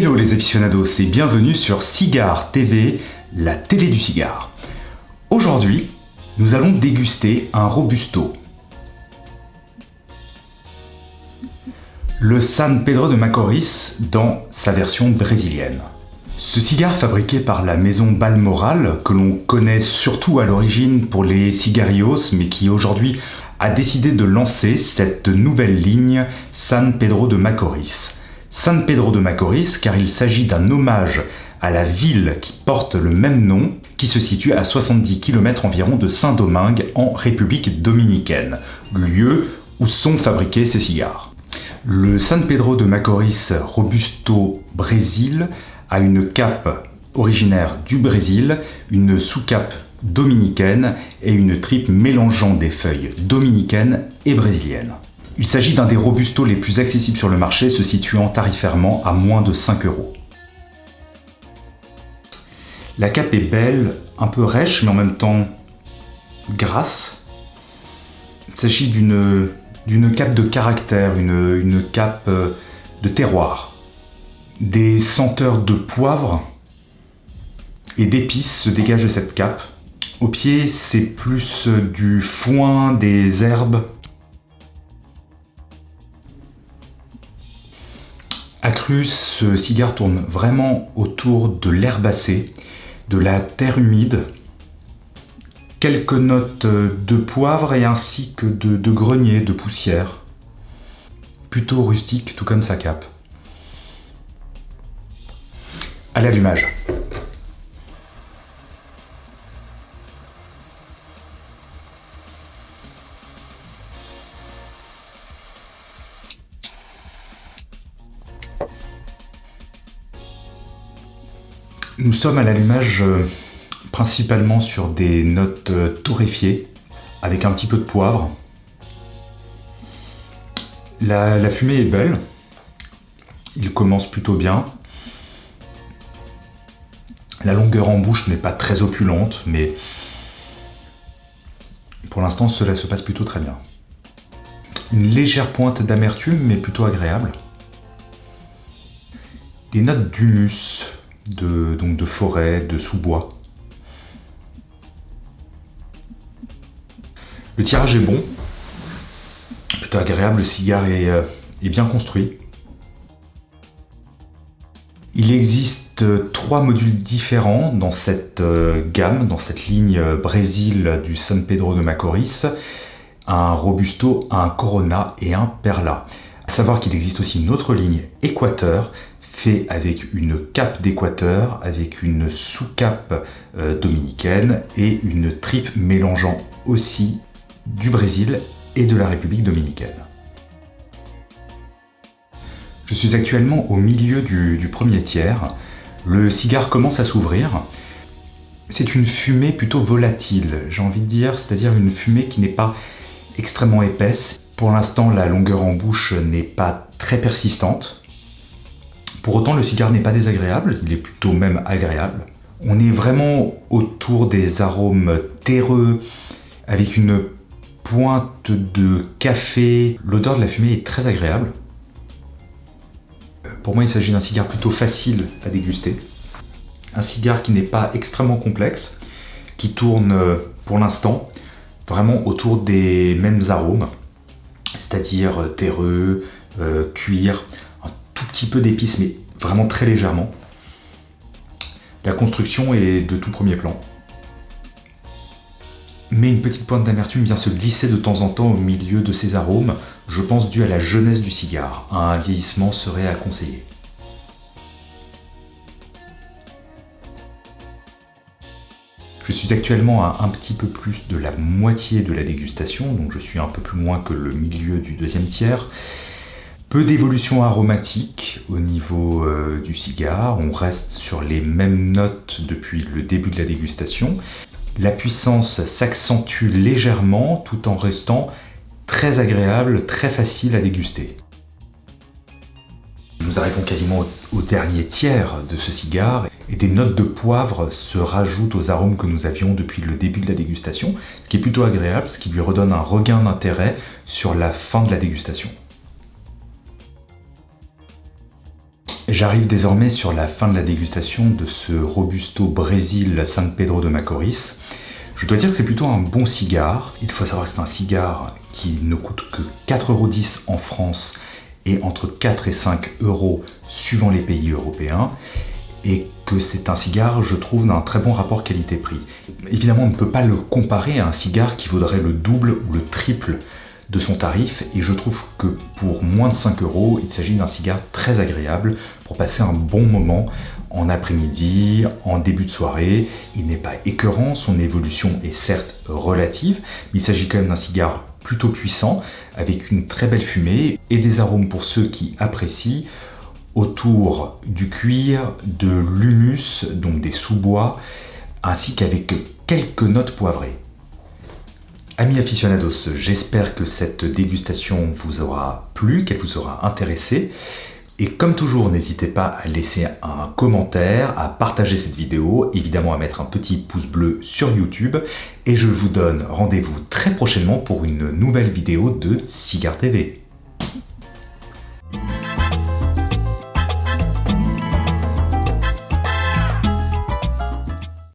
Hello les aficionados et bienvenue sur Cigare TV, la télé du cigare. Aujourd'hui, nous allons déguster un Robusto. Le San Pedro de Macorís dans sa version brésilienne. Ce cigare fabriqué par la maison Balmoral, que l'on connaît surtout à l'origine pour les cigarios, mais qui aujourd'hui a décidé de lancer cette nouvelle ligne San Pedro de Macorís. San Pedro de Macorís car il s'agit d'un hommage à la ville qui porte le même nom, qui se situe à 70 km environ de Saint-Domingue en République dominicaine, lieu où sont fabriqués ces cigares. Le San Pedro de Macorís Robusto Brésil a une cape originaire du Brésil, une sous-cape dominicaine et une tripe mélangeant des feuilles dominicaines et brésiliennes. Il s'agit d'un des Robustos les plus accessibles sur le marché, se situant tarifairement à moins de 5 €. La cape est belle, un peu rêche, mais en même temps grasse. Il s'agit d'une cape de caractère, une cape de terroir. Des senteurs de poivre et d'épices se dégagent de cette cape. Au pied, c'est plus du foin, des herbes. Accru, ce cigare tourne vraiment autour de l'herbacée, de la terre humide, quelques notes de poivre et ainsi que de grenier, de poussière. Plutôt rustique, tout comme sa cape. À l'allumage. Nous sommes à l'allumage principalement sur des notes torréfiées, avec un petit peu de poivre. La fumée est belle, il commence plutôt bien. La longueur en bouche n'est pas très opulente, mais pour l'instant cela se passe plutôt très bien. Une légère pointe d'amertume, mais plutôt agréable. Des notes d'humus, donc de forêt, de sous-bois. Le tirage est bon, plutôt agréable, le cigare est bien construit. Il existe 3 modules différents dans cette gamme, dans cette ligne Brésil du San Pedro de Macorís. Un Robusto, un Corona et un Perla. À savoir qu'il existe aussi une autre ligne Équateur, fait avec une cape d'Équateur, avec une sous-cape dominicaine et une tripe mélangeant aussi du Brésil et de la République dominicaine. Je suis actuellement au milieu du premier tiers. Le cigare commence à s'ouvrir. C'est une fumée plutôt volatile, j'ai envie de dire, c'est-à-dire une fumée qui n'est pas extrêmement épaisse. Pour l'instant, la longueur en bouche n'est pas très persistante. Pour autant, le cigare n'est pas désagréable, il est plutôt même agréable. On est vraiment autour des arômes terreux, avec une pointe de café. L'odeur de la fumée est très agréable. Pour moi, il s'agit d'un cigare plutôt facile à déguster. Un cigare qui n'est pas extrêmement complexe, qui tourne pour l'instant vraiment autour des mêmes arômes, c'est-à-dire terreux, cuir, un tout petit peu d'épices, mais vraiment très légèrement. La construction est de tout premier plan. Mais une petite pointe d'amertume vient se glisser de temps en temps au milieu de ces arômes, je pense dû à la jeunesse du cigare. Un vieillissement serait à conseiller. Je suis actuellement à un petit peu plus de la moitié de la dégustation, donc je suis un peu plus loin que le milieu du deuxième tiers. Peu d'évolution aromatique au niveau du cigare, on reste sur les mêmes notes depuis le début de la dégustation. La puissance s'accentue légèrement tout en restant très agréable, très facile à déguster. Nous arrivons quasiment au dernier tiers de ce cigare et des notes de poivre se rajoutent aux arômes que nous avions depuis le début de la dégustation, ce qui est plutôt agréable, ce qui lui redonne un regain d'intérêt sur la fin de la dégustation. J'arrive désormais sur la fin de la dégustation de ce Robusto Brésil San Pedro de Macorís. Je dois dire que c'est plutôt un bon cigare. Il faut savoir que c'est un cigare qui ne coûte que 4,10 € en France et entre 4 et 5 € suivant les pays européens. Et que c'est un cigare, je trouve, d'un très bon rapport qualité-prix. Évidemment, on ne peut pas le comparer à un cigare qui vaudrait le double ou le triple de son tarif, et je trouve que pour moins de 5 €, il s'agit d'un cigare très agréable pour passer un bon moment en après-midi, en début de soirée. Il n'est pas écœurant, son évolution est certes relative, mais il s'agit quand même d'un cigare plutôt puissant, avec une très belle fumée et des arômes pour ceux qui apprécient, autour du cuir, de l'humus, donc des sous-bois, ainsi qu'avec quelques notes poivrées. Amis aficionados, j'espère que cette dégustation vous aura plu, qu'elle vous aura intéressé. Et comme toujours, n'hésitez pas à laisser un commentaire, à partager cette vidéo, évidemment à mettre un petit pouce bleu sur YouTube. Et je vous donne rendez-vous très prochainement pour une nouvelle vidéo de Cigare TV.